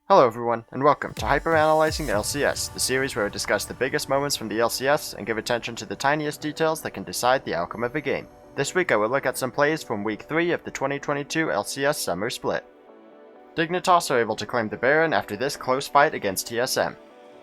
Hello everyone, and welcome to Hyperanalyzing LCS, the series where we discuss the biggest moments from the LCS and give attention to the tiniest details that can decide the outcome of a game. This week I will look at some plays from Week 3 of the 2022 LCS Summer Split. Dignitas are able to claim the Baron after this close fight against TSM.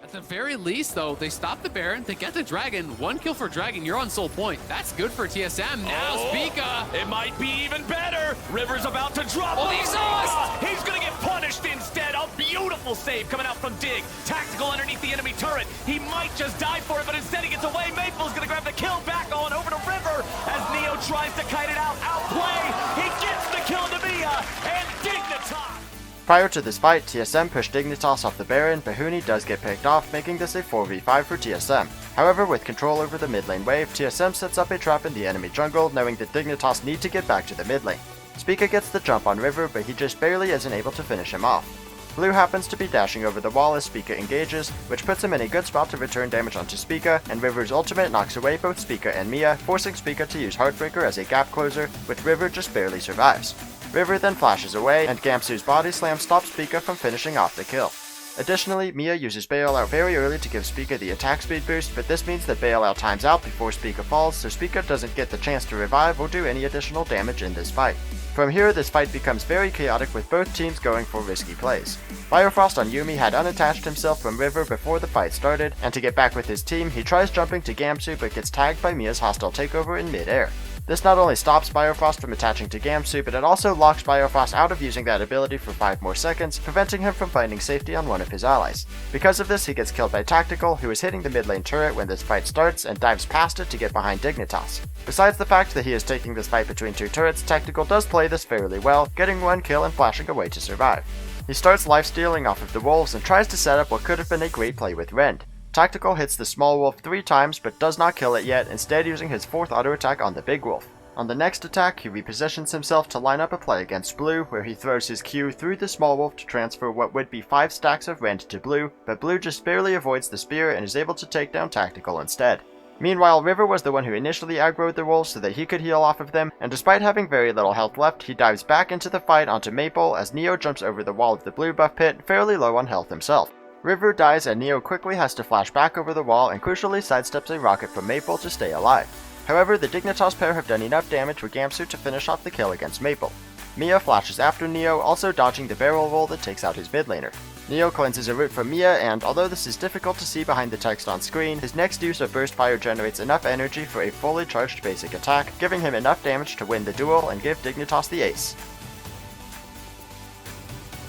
At the very least, though, they stop the Baron, they get the Dragon. One kill for Dragon, you're on Soul Point. That's good for TSM. Now, Spica! It might be even better! River's about to drop the exhaust! He's gonna get punished instead! A beautiful save coming out from Dig. Tactical underneath the enemy turret. He might just die for it, but instead he gets away. Maple's gonna grab the kill back on over to River as Neo tries to kite it out. Outplay! He gets the kill to Mia and Dignitas! Prior to this fight, TSM pushed Dignitas off the Baron, but Huni does get picked off, making this a 4v5 for TSM. However, with control over the mid lane wave, TSM sets up a trap in the enemy jungle, knowing that Dignitas need to get back to the mid lane. Spica gets the jump on River, but he just barely isn't able to finish him off. Blue happens to be dashing over the wall as Spica engages, which puts him in a good spot to return damage onto Spica, and River's ultimate knocks away both Spica and Mia, forcing Spica to use Heartbreaker as a gap closer, which River just barely survives. River then flashes away, and Gamsu's body slam stops Spica from finishing off the kill. Additionally, Mia uses Bailout very early to give Spica the attack speed boost, but this means that Bailout times out before Spica falls, so Spica doesn't get the chance to revive or do any additional damage in this fight. From here, this fight becomes very chaotic with both teams going for risky plays. Biofrost on Yuumi had unattached himself from River before the fight started, and to get back with his team, he tries jumping to Gamsu but gets tagged by Mia's hostile takeover in mid-air. This not only stops Biofrost from attaching to Gamsu, but it also locks Biofrost out of using that ability for 5 more seconds, preventing him from finding safety on one of his allies. Because of this, he gets killed by Tactical, who is hitting the mid lane turret when this fight starts and dives past it to get behind Dignitas. Besides the fact that he is taking this fight between 2 turrets, Tactical does play this fairly well, getting 1 kill and flashing away to survive. He starts lifestealing off of the wolves and tries to set up what could have been a great play with Rend. Tactical hits the small wolf 3 times but does not kill it yet, instead using his 4th auto attack on the big wolf. On the next attack, he repositions himself to line up a play against Blue, where he throws his Q through the small wolf to transfer what would be 5 stacks of Rend to Blue, but Blue just barely avoids the spear and is able to take down Tactical instead. Meanwhile, River was the one who initially aggroed the wolves so that he could heal off of them, and despite having very little health left, he dives back into the fight onto Maple as Neo jumps over the wall of the blue buff pit, fairly low on health himself. River dies and Neo quickly has to flash back over the wall and crucially sidesteps a rocket from Maple to stay alive. However, the Dignitas pair have done enough damage for Gamsu to finish off the kill against Maple. Mia flashes after Neo, also dodging the barrel roll that takes out his mid laner. Neo cleanses a root from Mia, and although this is difficult to see behind the text on screen, his next use of Burst Fire generates enough energy for a fully charged basic attack, giving him enough damage to win the duel and give Dignitas the ace.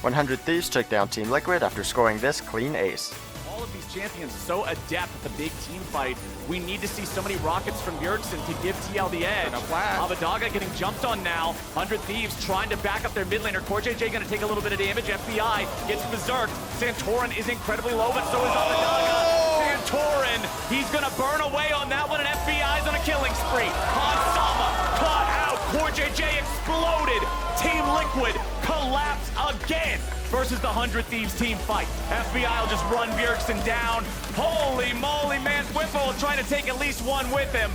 100 Thieves took down Team Liquid after scoring this clean ace. All of these champions so adept at the big team fight. We need to see so many rockets from Bjergsen to give TL the edge. Abadaga getting jumped on now. 100 Thieves trying to back up their mid laner. CoreJJ gonna take a little bit of damage. FBI gets berserked. Santorin is incredibly low, but so is Abadaga. Santorin, he's gonna burn away on that one, and FBI's on a killing spree. Hansama caught out. CoreJJ exploded. Team Liquid collapse again versus the 100 Thieves team fight. FBI will just run Bjergsen down. Holy moly, man. Whipple trying to take at least one with him,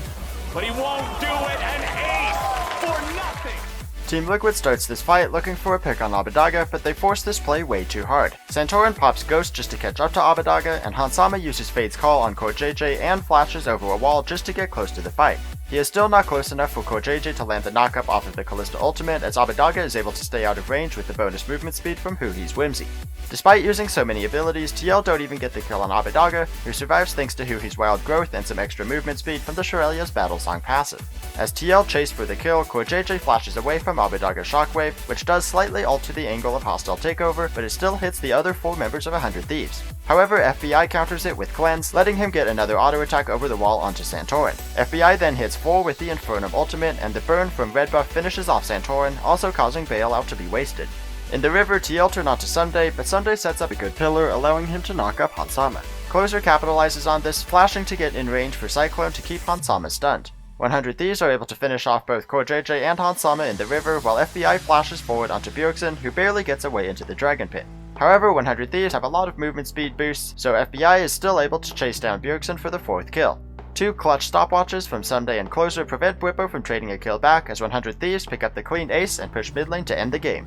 but he won't do it. An ace for nothing. Team Liquid starts this fight looking for a pick on Abadaga, but they force this play way too hard. Santorin pops Ghost just to catch up to Abadaga, and Hansama uses Fade's Call on CoreJJ and flashes over a wall just to get close to the fight. He is still not close enough for CoreJJ to land the knockup off of the Kalista ultimate, as Abadaga is able to stay out of range with the bonus movement speed from Huhi's Whimsy. Despite using so many abilities, TL don't even get the kill on Abadaga, who survives thanks to Huhi's Wild Growth and some extra movement speed from the Shurelya's Battle Song passive. As TL chased for the kill, CoreJJ flashes away from Abadaga's Shockwave, which does slightly alter the angle of hostile takeover, but it still hits the other 4 members of 100 Thieves. However, FBI counters it with Cleanse, letting him get another auto attack over the wall onto Santorin. FBI then hits 4 with the Infernum ultimate, and the burn from red buff finishes off Santorin, also causing Bailout to be wasted. In the river, TL turn onto Ssumday, but Ssumday sets up a good pillar, allowing him to knock up Hansama. Closer capitalizes on this, flashing to get in range for Cyclone to keep Hansama stunned. 100 Thieves are able to finish off both CoreJJ and Hansama in the river, while FBI flashes forward onto Bjergsen, who barely gets away into the Dragon Pit. However, 100 Thieves have a lot of movement speed boosts, so FBI is still able to chase down Bjergsen for the 4th kill. 2 clutch stopwatches from Ssumday and Closer prevent Bwipo from trading a kill back, as 100 Thieves pick up the clean ace and push mid lane to end the game.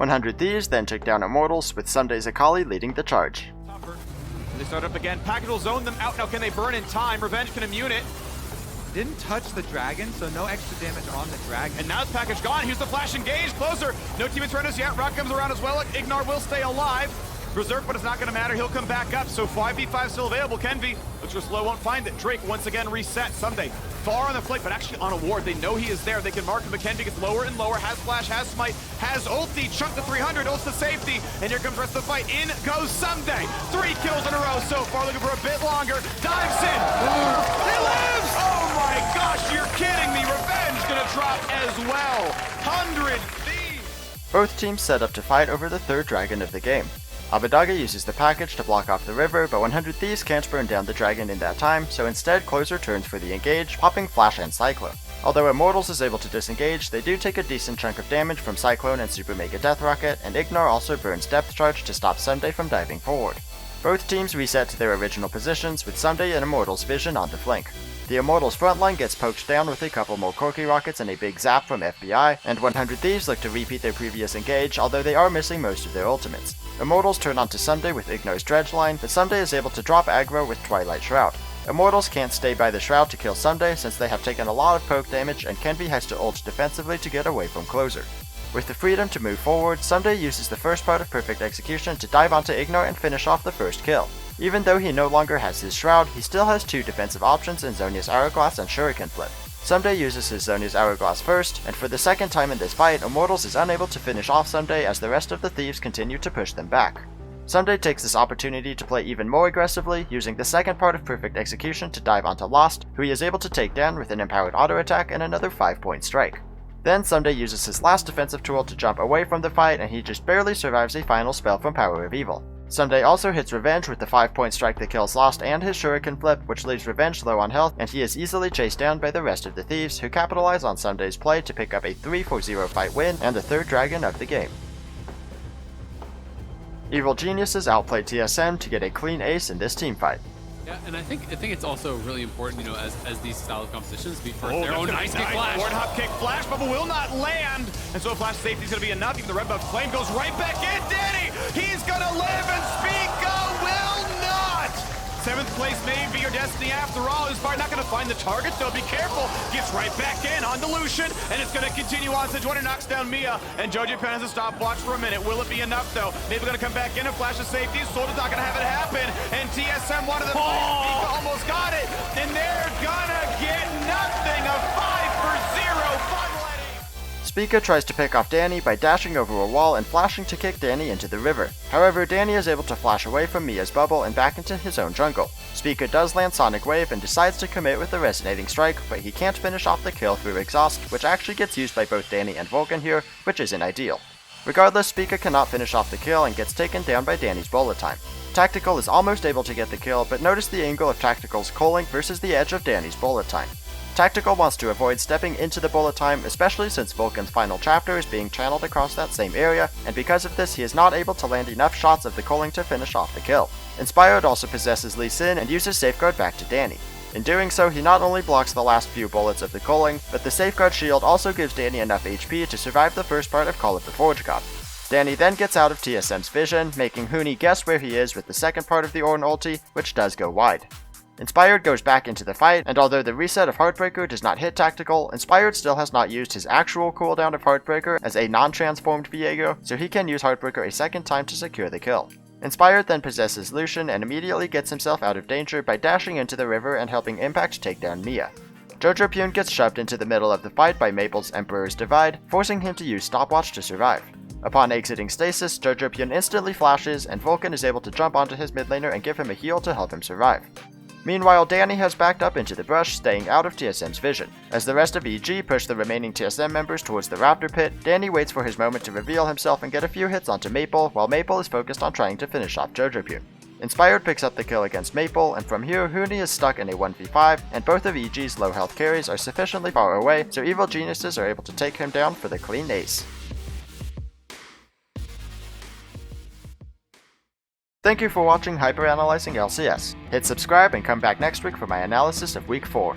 100 Thieves then took down Immortals, with Ssumday's Akali leading the charge. Tougher. They start up again. Package will zone them out. Now can they burn in time? Revenge can immune it. Didn't touch the dragon, so no extra damage on the dragon. And now it's package gone. Here's the flash engage. Closer. No teammates around us yet. Rock comes around as well. Ignar will stay alive. Berserk, but it's not going to matter. He'll come back up. So 5v5 still available. Kenvi looks real slow, won't find it. Drake once again reset. Ssumday far on the flank, but actually on a ward. They know he is there. They can mark him. Kenvi gets lower and lower. Has flash, has smite, has ulti. Chunk to 300. Ults to safety. And here comes the rest of the fight. In goes Ssumday. 3 kills in a row so far. Looking for a bit longer. Dives in. He lives! Oh my gosh, you're kidding me. Revenge going to drop as well. 100 Thieves. Both teams set up to fight over the third dragon of the game. Abadaga uses the package to block off the river, but 100 Thieves can't burn down the dragon in that time, so instead Closer turns for the engage, popping Flash and Cyclone. Although Immortals is able to disengage, they do take a decent chunk of damage from Cyclone and Super Mega Death Rocket, and Ignar also burns Depth Charge to stop Ssumday from diving forward. Both teams reset to their original positions, with Ssumday and Immortals' vision on the flank. The Immortals' frontline gets poked down with a couple more Corki Rockets and a big zap from FBI, and 100 Thieves look to repeat their previous engage, although they are missing most of their ultimates. Immortals turn onto Ssumday with Ignar's Dredge line, but Ssumday is able to drop aggro with Twilight Shroud. Immortals can't stay by the Shroud to kill Ssumday since they have taken a lot of poke damage, and Kenvi has to ult defensively to get away from Closer. With the freedom to move forward, Ssumday uses the first part of Perfect Execution to dive onto Ignar and finish off the first kill. Even though he no longer has his Shroud, he still has 2 defensive options in Zhonya's Hourglass and Shuriken Flip. Ssumday uses his Zhonya's Hourglass first, and for the second time in this fight, Immortals is unable to finish off Ssumday as the rest of the Thieves continue to push them back. Ssumday takes this opportunity to play even more aggressively, using the second part of Perfect Execution to dive onto Lost, who he is able to take down with an empowered auto attack and another 5-point strike. Then Ssumday uses his last defensive tool to jump away from the fight, and he just barely survives a final spell from Power of Evil. Ssumday also hits Revenge with the 5-point strike that kills Lost and his Shuriken Flip, which leaves Revenge low on health, and he is easily chased down by the rest of the Thieves, who capitalize on Ssumday's play to pick up a 3-4-0 fight win and the third dragon of the game. Evil Geniuses outplayed TSM to get a clean ace in this team fight. Yeah, and I think it's also really important, as these style of competitions be for their that's own gonna nice be kick flash. Forward hop kick flash, Bubble will not land. And so flash safety is going to be enough. Even the red buff flame goes right back in. Danny, he's going to live, and Spica will not. 7th place may be your destiny after all. Who's not going to find the target, so be careful. Gets right back in on the Lucian, and it's going to continue on. Sejuani knocks down Mia, and Joji Pen has a stopwatch for a minute. Will it be enough, though? Maybe going to come back in and flash of safety. Soldier's not going to have it happen, and TSM, one of the players, Spica almost got it, and they're going to get nothing. A 5-0 funletting. Spica tries to pick off Danny by dashing over a wall and flashing to kick Danny into the river. However, Danny is able to flash away from Mia's bubble and back into his own jungle. Spica does land Sonic Wave and decides to commit with the Resonating Strike, but he can't finish off the kill through Exhaust, which actually gets used by both Danny and Vulcan here, which isn't ideal. Regardless, Spica cannot finish off the kill and gets taken down by Danny's bullet time. Tactical is almost able to get the kill, but notice the angle of Tactical's culling versus the edge of Danny's bullet time. Tactical wants to avoid stepping into the bullet time, especially since Vulcan's final chapter is being channeled across that same area, and because of this he is not able to land enough shots of the culling to finish off the kill. Inspired also possesses Lee Sin and uses Safeguard back to Danny. In doing so, he not only blocks the last few bullets of the culling, but the Safeguard shield also gives Danny enough HP to survive the first part of Call of the Forge God. Danny then gets out of TSM's vision, making Huni guess where he is with the second part of the Ornn ulti, which does go wide. Inspired goes back into the fight, and although the reset of Heartbreaker does not hit Tactical, Inspired still has not used his actual cooldown of Heartbreaker as a non-transformed Viego, so he can use Heartbreaker a second time to secure the kill. Inspired then possesses Lucian and immediately gets himself out of danger by dashing into the river and helping Impact take down Mia. Jojo Pyun gets shoved into the middle of the fight by Maple's Emperor's Divide, forcing him to use Stopwatch to survive. Upon exiting stasis, Jojo Pyun instantly flashes, and Vulcan is able to jump onto his mid laner and give him a heal to help him survive. Meanwhile, Danny has backed up into the brush, staying out of TSM's vision. As the rest of EG push the remaining TSM members towards the Raptor Pit, Danny waits for his moment to reveal himself and get a few hits onto Maple, while Maple is focused on trying to finish off Jojo Pyun. Inspired picks up the kill against Maple, and from here, Huni is stuck in a 1v5, and both of EG's low health carries are sufficiently far away, so Evil Geniuses are able to take him down for the clean ace. Thank you for watching Hyperanalyzing LCS. Hit subscribe and come back next week for my analysis of Week 4.